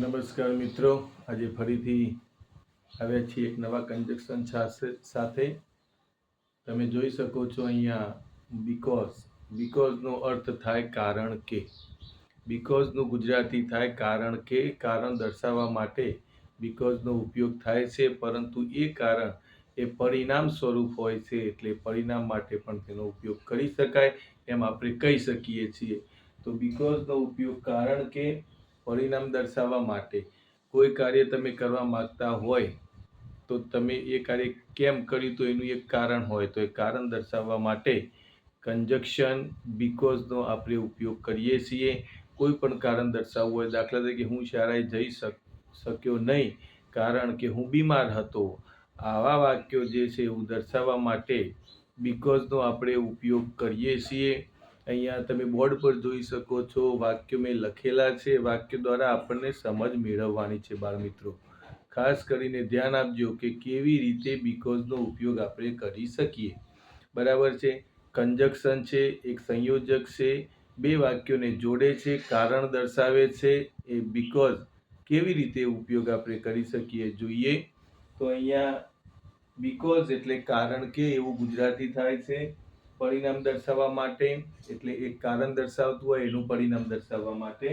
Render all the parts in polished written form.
નમસ્કાર મિત્રો, આજે ફરીથી આવ્યા છીએ એક નવા કન્જક્શન સાથે. તમે જોઈ શકો છો અહીંયા બીકોઝનો અર્થ થાય કારણ કે. બીકોઝનું ગુજરાતી થાય કારણ કે. કારણ દર્શાવવા માટે બીકોઝનો ઉપયોગ થાય છે, પરંતુ એ કારણ એ પરિણામ સ્વરૂપ હોય છે, એટલે પરિણામ માટે પણ તેનો ઉપયોગ કરી શકાય એમ આપણે કહી શકીએ છીએ. તો બીકોઝનો ઉપયોગ કારણ કે પરિણામ દર્શાવવા માટે. કોઈ કાર્ય તમે કરવા માંગતા હોય તો તમે એ કાર્ય કેમ કર્યું તો એનું એક કારણ હોય, તો એ કારણ દર્શાવવા માટે કન્જક્શન બીકોઝનો આપણે ઉપયોગ કરીએ છીએ. કોઈ પણ કારણ દર્શાવવું હોય, દાખલા તરીકે હું શાળાએ જઈ શક્યો નહીં કારણ કે હું બીમાર હતો. આવા વાક્યો જે છે એવું દર્શાવવા માટે બીકોઝનો આપણે ઉપયોગ કરીએ છીએ. અહીંયા તમે બોર્ડ પર જોઈ શકો છો, વાક્યો મેં લખેલા છે. વાક્ય દ્વારા આપણને સમજ મેળવવાની છે બાળમિત્રો. ખાસ કરીને ધ્યાન આપજો કે કેવી રીતે બીકોઝનો ઉપયોગ આપણે કરી શકીએ. બરાબર છે. કન્જક્શન છે, એક સંયોજક છે, બે વાક્યોને જોડે છે, કારણ દર્શાવે છે. એ બીકોઝ કેવી રીતે ઉપયોગ આપણે કરી શકીએ જોઈએ. તો અહીંયા બીકોઝ એટલે કારણ કે એવું ગુજરાતી થાય છે. પરિણામ દર્શાવવા માટે, એટલે એક કારણ દર્શાવતું હોય એનું પરિણામ દર્શાવવા માટે.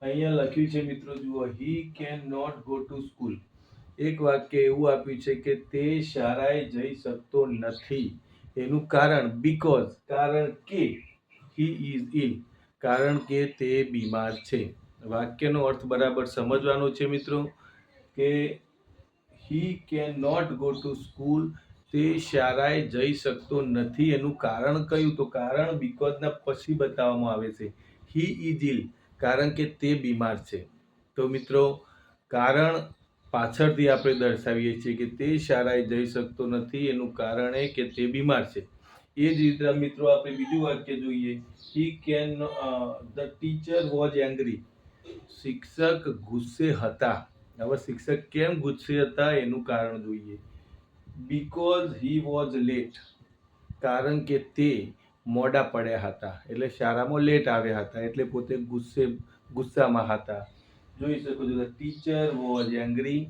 અહીંયા લખ્યું છે મિત્રો, જુઓ, he can not go to school. એક વાક્ય એવું આપ્યું છે કે તે શાળાએ જઈ શકતો નથી. એનું કારણ બીકોઝ, કારણ કે હી ઇઝ ઇલ, કારણ કે તે બીમાર છે. વાક્યનો અર્થ બરાબર સમજવાનો છે મિત્રો, કે he can not go to school, તે શાળાએ જઈ શકતો નથી. એનું કારણ કયું? તો કારણ બીકોઝના પછી બતાવવામાં આવે છે. હી ઇઝ ઇલ, કારણ કે તે બીમાર છે. તો મિત્રો, કારણ પાછળથી આપણે દર્શાવીએ છીએ કે તે શાળાએ જઈ શકતો નથી, એનું કારણ એ કે તે બીમાર છે. એ જ રીતે મિત્રો આપણે બીજું વાક્ય જોઈએ. He can the teacher was angry. શિક્ષક ગુસ્સે હતા. હવે શિક્ષક કેમ ગુસ્સે હતા એનું કારણ જોઈએ. બીકોઝ હી વોઝ લેટ, કારણ કે તે મોડા પડ્યા હતા, એટલે શાળામાં લેટ આવ્યા હતા, એટલે પોતે ગુસ્સામાં હતા. જોઈ શકો છો, ધ ટીચર વોઝ એંગ્રી,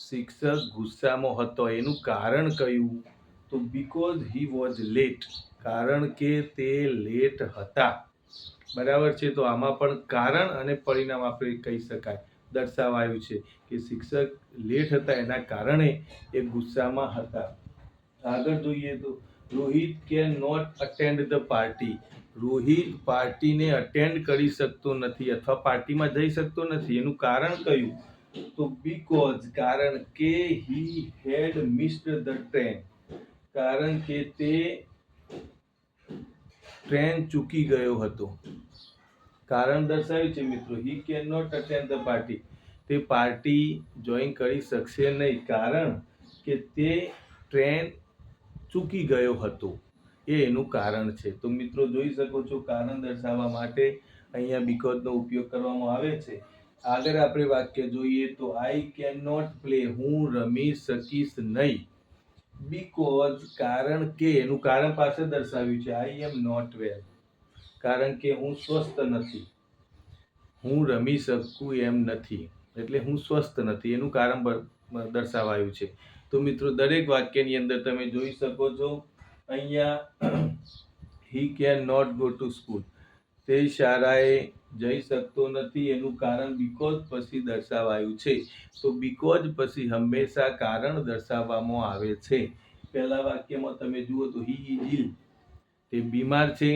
શિક્ષક ગુસ્સામાં હતો. એનું કારણ કયું? તો બીકોઝ હી વોઝ લેટ, કારણ કે તે લેટ હતા. બરાબર છે. તો આમાં પણ કારણ અને પરિણામ આપણે કહી શકાય, દર્શાવાયું છે કે શિક્ષક લેટ હતા એના કારણે એ ગુસ્સામાં હતા. આગળ જોઈએ તો Rohit can not attend the party. Rohit પાર્ટીને અટેન્ડ કરી શકતો નથી અથવા પાર્ટીમાં જઈ શકતો નથી. એનું કારણ કયું? તો બીકોઝ, કારણ કે હી હેડ મિસ્ડ ધ ટ્રેન, કારણ કે તે ટ્રેન ચૂકી ગયો હતો. કારણ દર્શાવ્યું છે મિત્રો. He can not attend the party, તે પાર્ટી જોઈન કરી શકશે નહીં, કારણ કે તે ટ્રેન ચૂકી ગયો હતો. એ એનું કારણ છે. તો મિત્રો જોઈ શકો છો, કારણ દર્શાવવા માટે અહીંયા બીકોઝનો ઉપયોગ કરવામાં આવે છે. આગળ આપણે વાક્ય જોઈએ તો આઈ કેન નોટ પ્લે, હું રમી શકીશ નહીં. બીકોઝ, કારણ કે, એનું કારણ પાછળ દર્શાવ્યું છે. આઈ એમ નોટ વેલ, કારણ કે હું સ્વસ્થ નથી. હું રમી શકું એમ નથી, એટલે હું સ્વસ્થ નથી. એનું કારણ દર્શાવાયું છે. તો મિત્રો દરેક વાક્યની અંદર તમે જોઈ શકો છો, અહીંયા he can not go to school, તે શાળાએ જઈ શકતો નથી. એનું કારણ બીકોઝ પછી દર્શાવાયું છે. તો બીકોઝ પછી હંમેશા કારણ દર્શાવવામાં આવે છે. પહેલા વાક્યમાં તમે જુઓ તો હી ઇઝ ઇલ, તે બીમાર છે.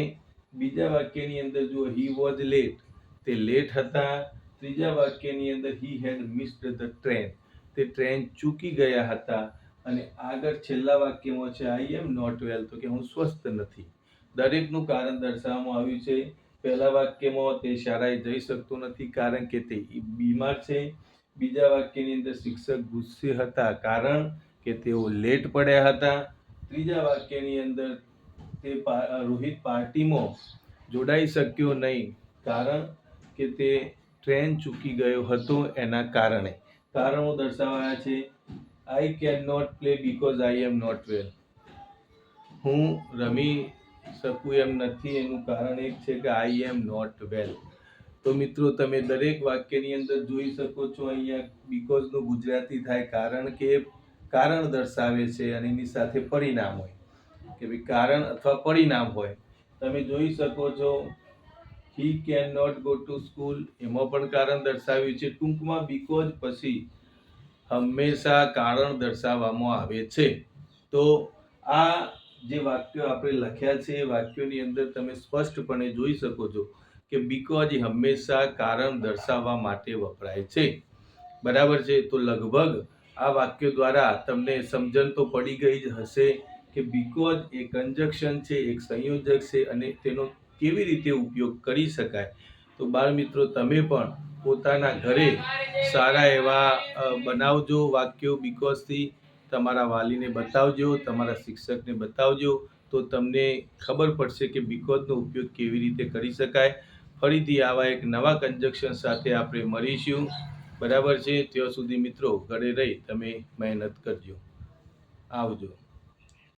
બીજા વાક્યની અંદર જુઓ, હી વોઝ લેટ, તે લેટ હતા. ત્રીજા વાક્યની અંદર હી હેડ મિસ્ડ ધ ટ્રેન, તે ટ્રેન ચૂકી ગયા હતા. અને આગળ છેલ્લા વાક્યમાં છે આઈ એમ નોટ વેલ, તો કે હું સ્વસ્થ નથી. દરેકનું કારણ દર્શાવવામાં આવ્યું છે. પહેલા વાક્યમાં તે શાળાએ જઈ શકતો નથી કારણ કે તે બીમાર છે. બીજા વાક્યની અંદર શિક્ષક ગુસ્સે હતા કારણ કે તેઓ લેટ પડ્યા હતા. ત્રીજા વાક્યની અંદર તે રોહિત પાર્ટીમાં જોડાઈ શક્યો નહીં કારણ કે તે ટ્રેન ચૂકી ગયો હતો, એના કારણે. કારણો દર્શાવાયા છે. I can not play because I am not well, હું રમી શકું એમ નથી. એનું કારણ એક છે કે આઈ એમ નોટ વેલ. તો મિત્રો તમે દરેક વાક્યની અંદર જોઈ શકો છો અહીંયા બીકોઝનું ગુજરાતી થાય કારણ કે કારણ દર્શાવે છે અને એની સાથે પરિણામ હોય કે ભાઈ કારણ અથવા પરિણામ હોય. તમે જોઈ શકો છો he can not go to school, એમાં પણ કારણ દર્શાવ્યું છે. ટૂંકમાં બીકોઝ પછી હંમેશા કારણ દર્શાવવામાં આવે છે. તો આ જે વાક્યો આપણે લખ્યા છે એ વાક્યોની અંદર તમે સ્પષ્ટપણે જોઈ શકો છો કે બીકોઝ હંમેશા કારણ દર્શાવવા માટે વપરાય છે. બરાબર છે. તો લગભગ આ વાક્યો દ્વારા તમને સમજણ તો પડી ગઈ જ હશે કે બીકોઝ એ કંજક્શન છે, એક સંયોજક છે અને તેનો કેવી રીતે ઉપયોગ કરી શકાય. તો બાળ મિત્રો તમે પણ પોતાના ઘરે સારા એવા બનાવજો વાક્યો બીકોઝથી. તમારા વાલીને બતાવજો, તમારા શિક્ષકને બતાવજો, તો તમને ખબર પડશે કે બીકોઝનો ઉપયોગ કેવી રીતે કરી શકાય. ફરીથી આવા એક નવા કંજક્શન સાથે આપણે મળીશું. બરાબર છે. ત્યાં સુધી મિત્રો ઘરે રહી તમે મહેનત કરજો. આવજો.